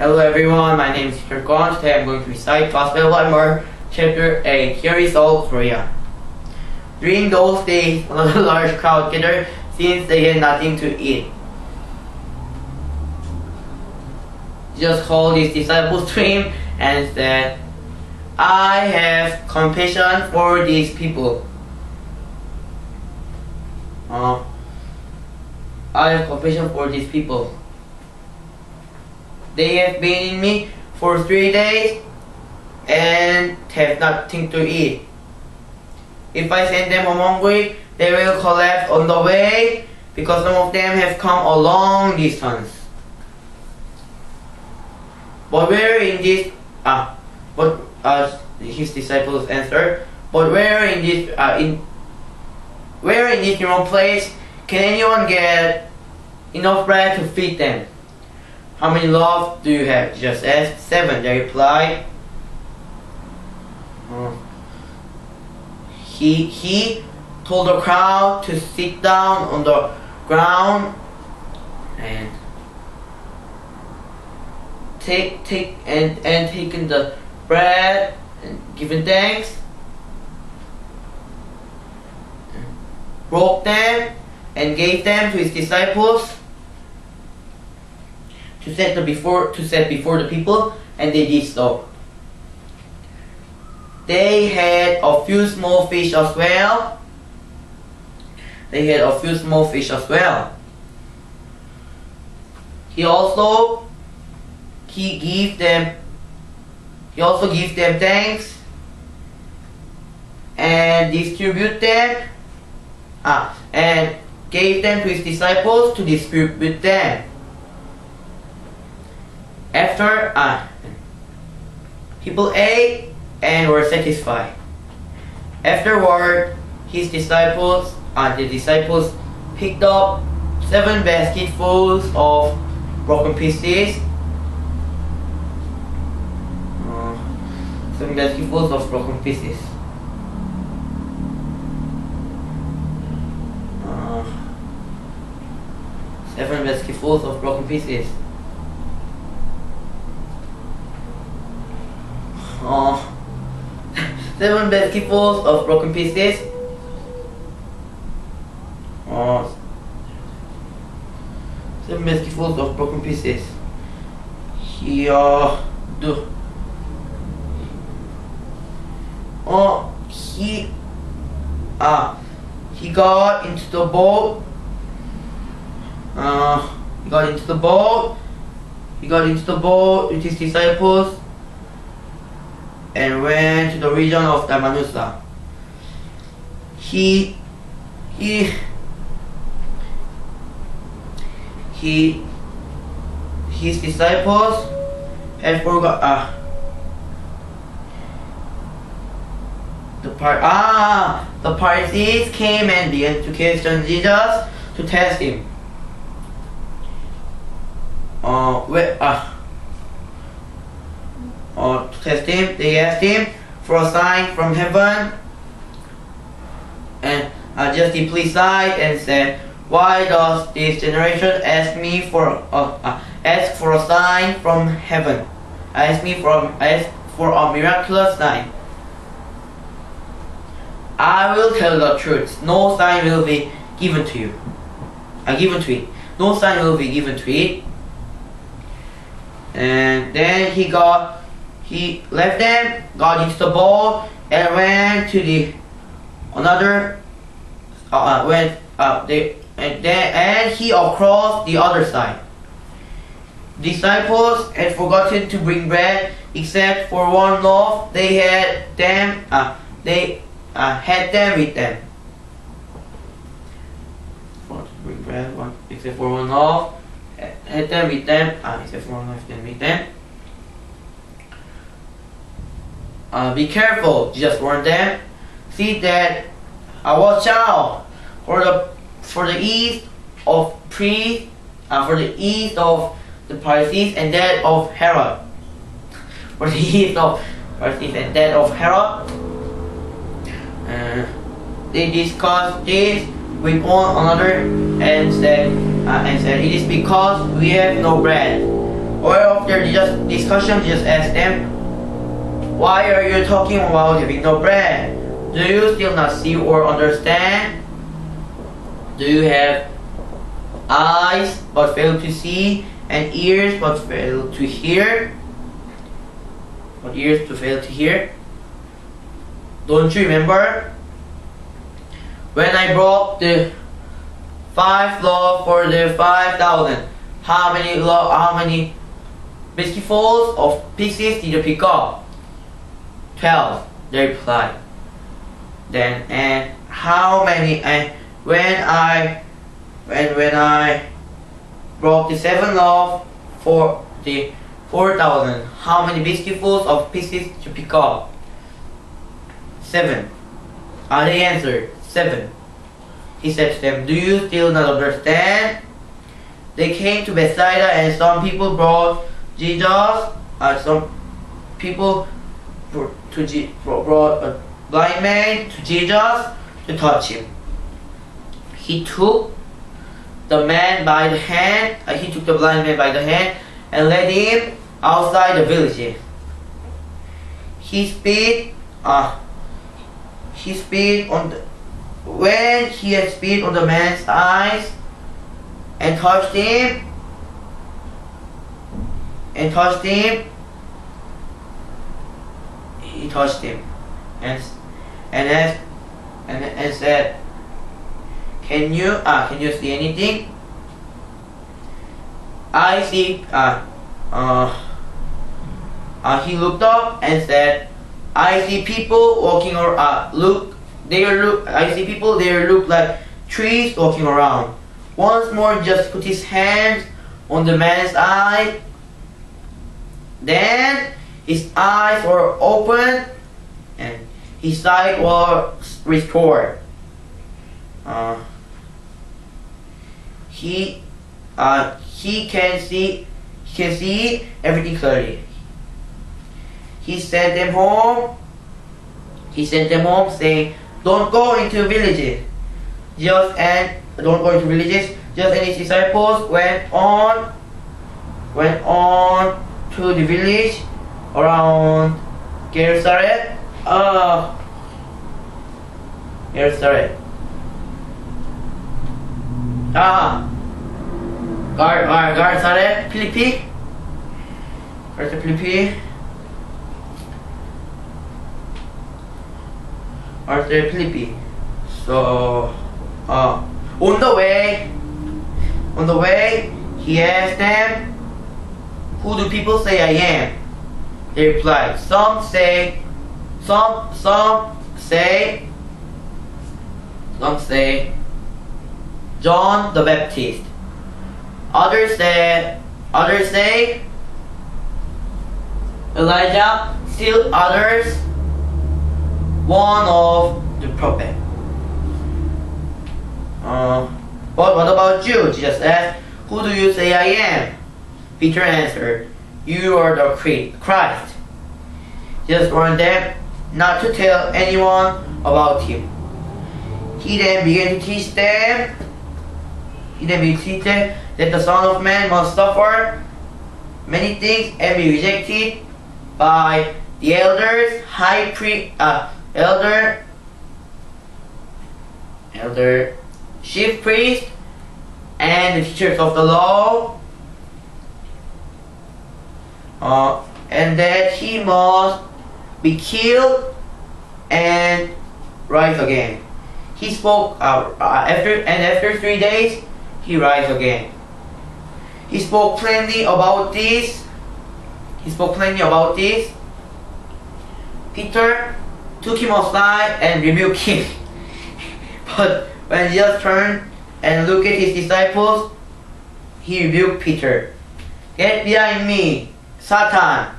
Hello everyone, my name is Kwon. Today I'm going to recite Gospel Bible chapter 8. Here is Seoul, Korea. During those days, another large crowd gathered since they had nothing to eat. Jesus called his disciples to him and said, I have compassion for these people. I have compassion for these people. They have been in me for 3 days and have nothing to eat. If I send them home hungry, they will collapse on the way because some of them have come a long distance. But his disciples answered, but where in this remote place can anyone get enough bread to feed them? How many loaves do you have? Jesus asked. 7, they replied. He told the crowd to sit down on the ground and taken the bread and given thanks, broke them and gave them to his disciples to set before the people, and they did so. They had a few small fish as well. He also gave them thanks and distribute them and gave them to his disciples to distribute them. After people ate and were satisfied. Afterward, the disciples picked up 7 basketfuls of broken pieces. 7 basketfuls of broken pieces. Seven basketfuls of broken pieces. 7 basketfuls of broken pieces. 7 basketfuls of broken pieces. He got into the boat. He got into the boat with his disciples and went to the region of Dalmanusa. His disciples had forgot the Pharisees came and began to question Jesus to test him. They asked him for a sign from heaven, and Jesus deeply sighed and said, why does this generation ask for a sign from heaven? Ask for a miraculous sign. I will tell the truth. No sign will be given to you. No sign will be given to it. And then he left them, got into the boat, and went to the and he across the other side. Disciples had forgotten to bring bread except for 1 loaf. They had them with them. Forgot to bring bread except for 1 loaf. Had them with them. Except for 1 loaf, then with them. Be careful, Jesus warned them. See that watch out for the east of the Pharisees and that of Herod. For the east of Pharisees and that of Herod. They discussed this with one another and said, it is because we have no bread. Or after just discussion, just ask them, why are you talking about having no bread? Do you still not see or understand? Do you have eyes but fail to see, and ears but fail to hear? But ears to fail to hear? Don't you remember? When I broke the 5 loaves for the 5,000, how many basketfuls of pieces did you pick up? 12, they replied. Then, and how many, and when I broke the 7 loaves for the 4,000, how many basketfuls of pieces did you pick up? 7. They answered, 7. He said to them, do you still not understand? They came to Bethsaida, and some people brought some people brought a blind man to Jesus to touch him. He took the man by the hand. He took the blind man by the hand and led him outside the village. When he had spit on the man's eyes and touched him, he touched him and said, can you see anything? I see. He looked up and said, I see people walking around. I see people. They look like trees walking around. Once more, just put his hands on the man's eye. Then his eyes were opened and his sight was restored. He can see everything clearly. He sent them home, saying, don't go into villages. Just and his disciples went on to the village around Gennesaret. Gennesaret, Philippi. So, on the way, he asked them, who do people say I am? They replied, some say John the Baptist. Others say Elijah. Still others, one of the prophet. But what about you? Jesus asked, who do you say I am? Peter answered, you are the Christ. Jesus warned them not to tell anyone about him. He then began to teach them that the Son of Man must suffer many things and be rejected by the elders, chief priests, and the teachers of the law, and that he must be killed and rise again. He spoke after 3 days he rise again. He spoke plainly about this. Peter took him aside and rebuked him. But when Jesus turned and looked at his disciples, he rebuked Peter. Get behind me, Satan.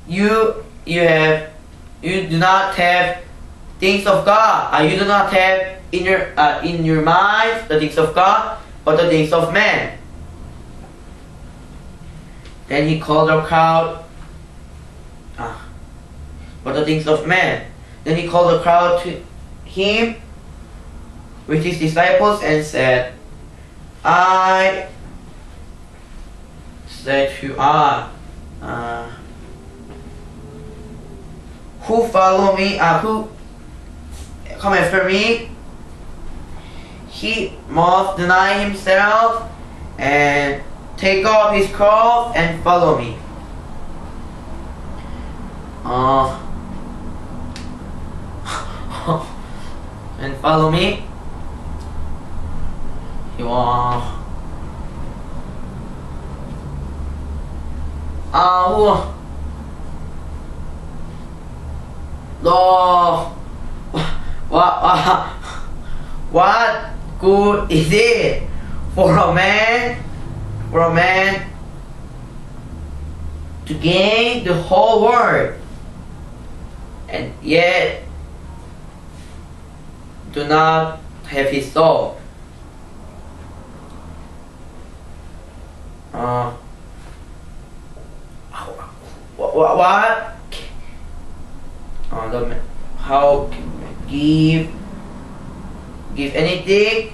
You do not have things of God. You do not have in your mind the things of God, but the things of man. Then he called the crowd. But the things of man. Then he called the crowd to him with his disciples and said, say to who follow me, who come after me, he must deny himself and take off his cross and follow me. And follow me. You are what good is it for a man to gain the whole world and yet do not have his soul? What? How can we give anything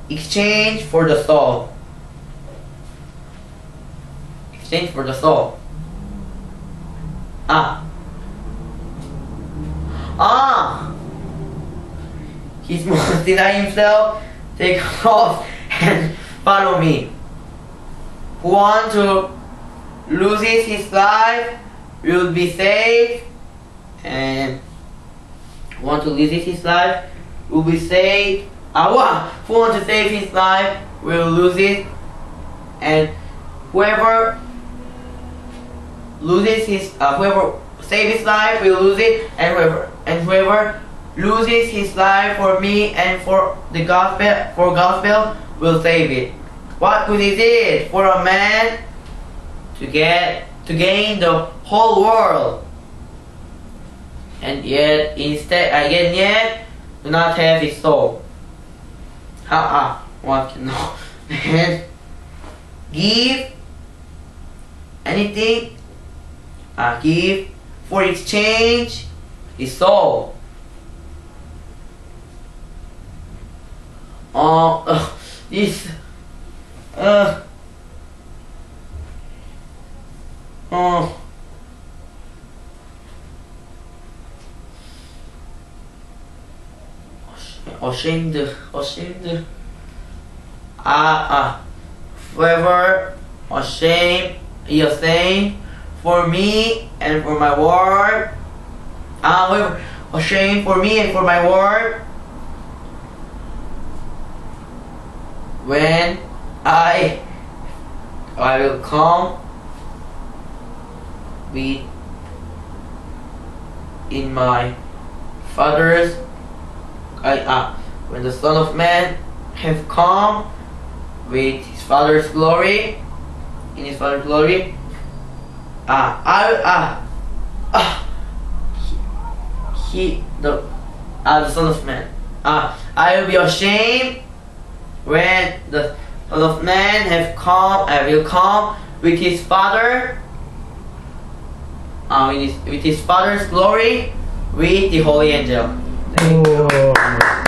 exchange for the soul? Exchange for the soul. He must deny himself, take off, and follow me. Who want to loses his life will be saved, and who want to lose his life will be saved. Who want to save his life will lose it, and whoever saves his life will lose it, and whoever loses his life for me and for the gospel will save it. What good is it for a man to gain the whole world and yet do not have his soul? What no? And give anything, give for exchange his soul. Ashamed. Whoever ashamed for me and for my word. Whoever ashamed for me and for my word. When I will come with in my Father's when the Son of Man have come with his Father's glory, in his Father's glory, the Son of Man, I will be ashamed when the Son of Man have come. I will come with his Father, with his Father's glory, with the holy angel. Thank you.